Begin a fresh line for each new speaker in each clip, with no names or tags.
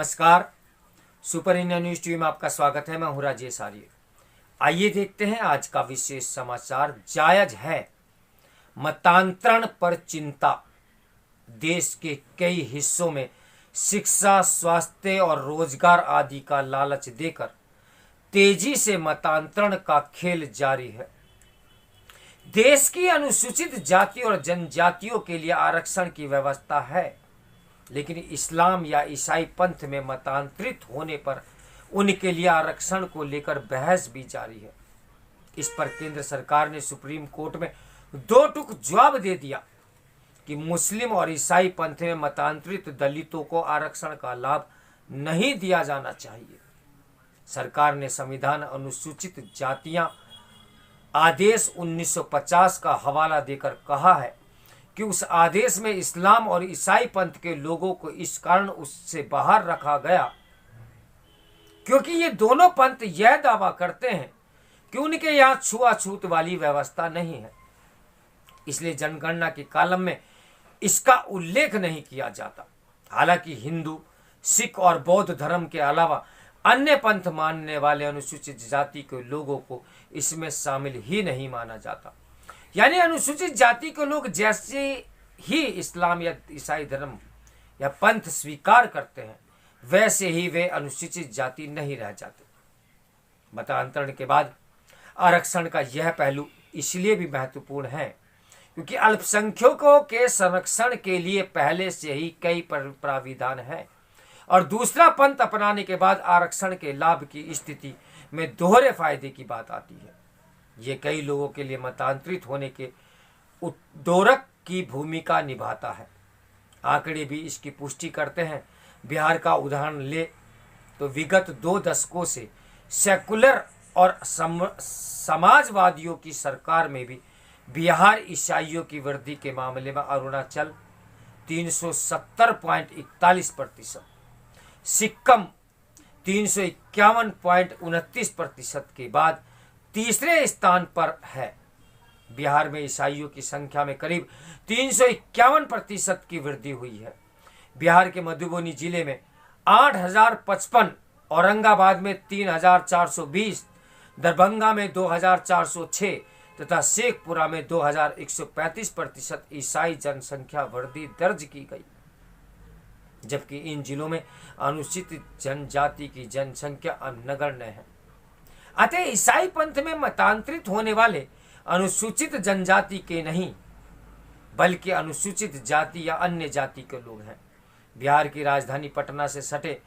नमस्कार। Super India news TV में आपका स्वागत है। मैं हूं राजेश आर्य। आइए देखते हैं आज का विशेष समाचार। जायज है मतांतरण पर चिंता। देश के कई हिस्सों में शिक्षा, स्वास्थ्य और रोजगार आदि का लालच देकर तेजी से मतांतरण का खेल जारी है। देश की अनुसूचित जाति और जनजातियों के लिए आरक्षण की व्यवस्था है, लेकिन इस्लाम या ईसाई पंथ में मतांतरित होने पर उनके लिए आरक्षण को लेकर बहस भी जारी है। इस पर केंद्र सरकार ने सुप्रीम कोर्ट में दो टूक जवाब दे दिया कि मुस्लिम और ईसाई पंथ में मतांतरित दलितों को आरक्षण का लाभ नहीं दिया जाना चाहिए। सरकार ने संविधान अनुसूचित जातियां आदेश 1950 का हवाला देकर कहा है कि उस आदेश में इस्लाम और ईसाई पंथ के लोगों को इस कारण उससे बाहर रखा गया क्योंकि ये दोनों पंथ यह दावा करते हैं कि उनके यहां छुआछूत वाली व्यवस्था नहीं है, इसलिए जनगणना के कॉलम में इसका उल्लेख नहीं किया जाता। हालांकि हिंदू, सिख और बौद्ध धर्म के अलावा अन्य पंथ मानने वाले अनुसूचित जाति के लोगों को इसमें शामिल ही नहीं माना जाता। यानी अनुसूचित जाति के लोग जैसे ही इस्लाम या ईसाई धर्म या पंथ स्वीकार करते हैं, वैसे ही वे अनुसूचित जाति नहीं रह जाते। मतांतरण के बाद आरक्षण का यह पहलू इसलिए भी महत्वपूर्ण है क्योंकि अल्पसंख्यकों के संरक्षण के लिए पहले से ही कई प्राविधान है, और दूसरा पंथ अपनाने के बाद आरक्षण के लाभ की स्थिति में दोहरे फायदे की बात आती है। ये कई लोगों के लिए मतांतरित होने के उद्दोरक की भूमिका निभाता है। आंकड़े भी इसकी पुष्टि करते हैं। बिहार का उदाहरण ले तो विगत 2 दशकों से सेकुलर और समाजवादियों की सरकार में भी बिहार ईसाइयों की वृद्धि के मामले में अरुणाचल 370.41%, सिक्किम 351.29% के बाद तीसरे स्थान पर है। बिहार में ईसाइयों की संख्या में करीब 351% की वृद्धि हुई है। बिहार के मधुबनी जिले में 8055, औरंगाबाद में 3420, दरभंगा में 2406 तथा शेखपुरा में 2135% ईसाई जनसंख्या वृद्धि दर्ज की गई, जबकि इन जिलों में अनुसूचित जनजाति की जनसंख्या नगण्य है। अतः ईसाई पंथ में मतांतरित होने वाले अनुसूचित जनजाति के नहीं, बल्कि अनुसूचित जाति या अन्य जाति के लोग हैं। बिहार की राजधानी पटना से सटे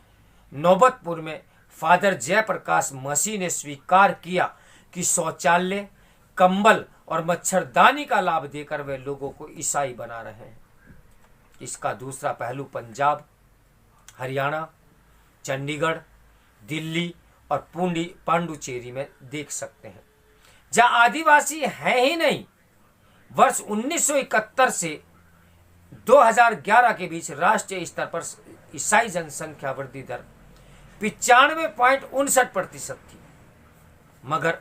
नौबतपुर में फादर जयप्रकाश मसीह ने स्वीकार किया कि शौचालय, कंबल और मच्छरदानी का लाभ देकर वे लोगों को ईसाई बना रहे हैं। इसका दूसरा पहलू पंजाब, हरियाणा, चंडीगढ़, दिल्ली और पांडुचेरी में देख सकते हैं, जहां आदिवासी है ही नहीं। वर्ष 1971 से 2011 के बीच राष्ट्रीय स्तर पर ईसाई जनसंख्या वृद्धि दर 95.59% थी, मगर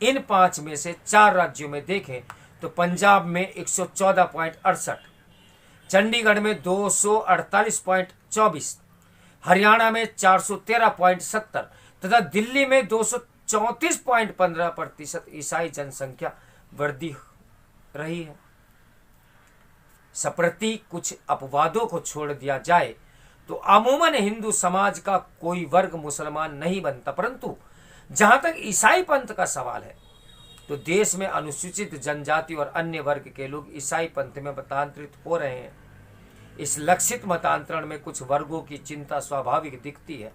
इन 5 में से 4 राज्यों में देखें तो पंजाब में 114.68, चंडीगढ़ में 248.24, हरियाणा में 413.70 तथा दिल्ली में 234.15% ईसाई जनसंख्या वृद्धि रही है। संप्रति कुछ अपवादों को छोड़ दिया जाए तो अमूमन हिंदू समाज का कोई वर्ग मुसलमान नहीं बनता, परंतु जहां तक ईसाई पंथ का सवाल है तो देश में अनुसूचित जनजाति और अन्य वर्ग के लोग ईसाई पंथ में मतांतरित हो रहे हैं। इस लक्षित मतांतरण में कुछ वर्गों की चिंता स्वाभाविक दिखती है।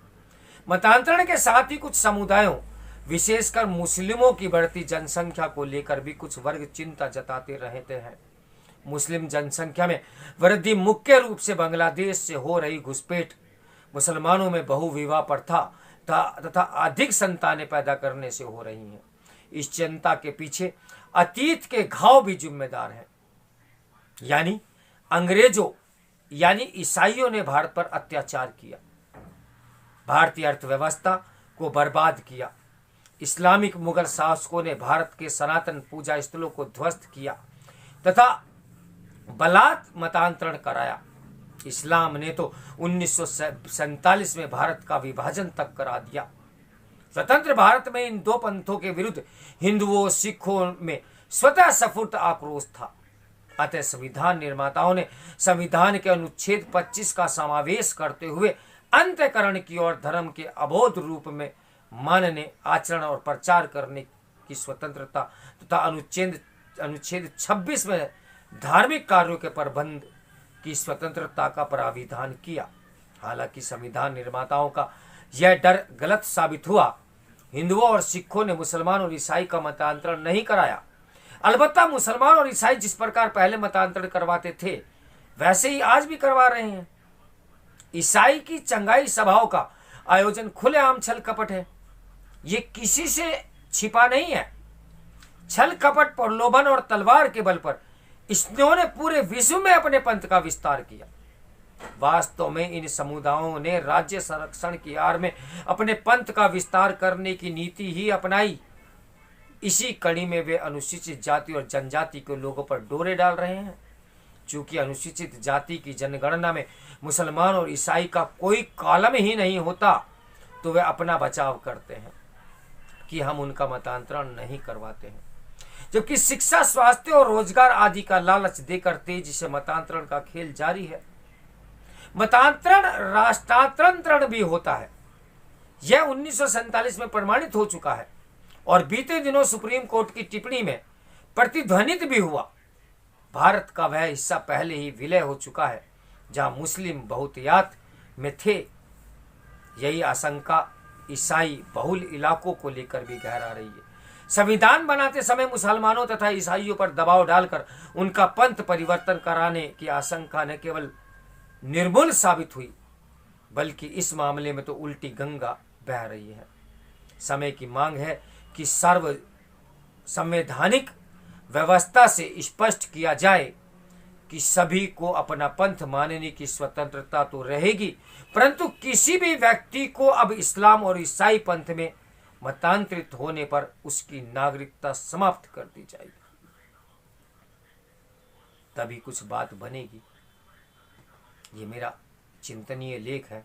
मतांतरण के साथ ही कुछ समुदायों, विशेषकर मुस्लिमों की बढ़ती जनसंख्या को लेकर भी कुछ वर्ग चिंता जताते रहते हैं। मुस्लिम जनसंख्या में वृद्धि मुख्य रूप से बांग्लादेश से हो रही घुसपैठ, मुसलमानों में बहुविवाह प्रथा तथा अधिक संतानें पैदा करने से हो रही हैं। इस चिंता के पीछे अतीत के घाव भी जिम्मेदार हैं, यानी अंग्रेजों यानी ईसाइयों ने भारत पर अत्याचार किया, भारतीय अर्थव्यवस्था को बर्बाद किया। इस्लामिक मुगल शासकों ने भारत के सनातन पूजा स्थलों को ध्वस्त किया तथा बलात् मतांतरण कराया। इस्लाम ने तो 1947 में भारत का विभाजन तक करा दिया। स्वतंत्र भारत में इन दो पंथों के विरुद्ध हिंदुओं सिखों में स्वतः स्फूर्त आक्रोश था। अतः संविधान निर्माताओं ने संविधान के अनुच्छेद 25 का समावेश करते हुए अंतःकरण की और धर्म के अबोध रूप में मानने, आचरण और प्रचार करने की स्वतंत्रता तथा अनुच्छेद 26 में धार्मिक कार्यों के प्रबंध की स्वतंत्रता का प्राविधान किया। हालांकि संविधान निर्माताओं का यह डर गलत साबित हुआ। हिंदुओं और सिखों ने मुसलमान और ईसाई का मतांतरण नहीं कराया। अलबत्ता मुसलमान और ईसाई जिस प्रकार पहले मतांतरण करवाते थे वैसे ही आज भी करवा रहे हैं। ईसाई की चंगाई सभाओं का आयोजन खुलेआम छल कपट है। ये किसी से छिपा नहीं है। छल कपट, प्रलोभन और तलवार के बल पर इन्होंने पूरे विश्व में अपने पंथ का विस्तार किया। वास्तव में इन समुदायों ने राज्य संरक्षण की आड़ में अपने पंथ का विस्तार करने की नीति ही अपनाई। इसी कड़ी में वे अनुसूचित जाति और जनजाति के लोगों पर डोरे डाल रहे हैं। चूंकि अनुसूचित जाति की जनगणना में मुसलमान और ईसाई का कोई कॉलम ही नहीं होता, तो वे अपना बचाव करते हैं कि हम उनका मतांतरण नहीं करवाते हैं, जबकि शिक्षा, स्वास्थ्य और रोजगार आदि का लालच देकर तेजी से मतांतरण का खेल जारी है। मतांतरण राष्ट्रांतरण भी होता है। यह 1947 में प्रमाणित हो चुका है और बीते दिनों सुप्रीम कोर्ट की टिप्पणी में प्रतिध्वनित भी हुआ। भारत का वह हिस्सा पहले ही विलय हो चुका है जहां मुस्लिम बहुतायत में थे। यही आशंका ईसाई बहुल इलाकों को लेकर भी गहरा रही है। संविधान बनाते समय मुसलमानों तथा ईसाइयों पर दबाव डालकर उनका पंथ परिवर्तन कराने की आशंका न केवल निर्मूल साबित हुई, बल्कि इस मामले में तो उल्टी गंगा बह रही है। समय की मांग है कि संवैधानिक व्यवस्था से स्पष्ट किया जाए कि सभी को अपना पंथ मानने की स्वतंत्रता तो रहेगी, परंतु किसी भी व्यक्ति को अब इस्लाम और ईसाई पंथ में मतांतरित होने पर उसकी नागरिकता समाप्त कर दी जाएगी। तभी कुछ बात बनेगी। ये मेरा चिंतनीय लेख है,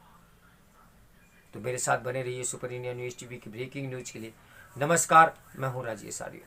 तो मेरे साथ बने रहिए सुपर इंडिया न्यूज टीवी की ब्रेकिंग न्यूज के लिए। नमस्कार, मैं हूं राजेश आर्य।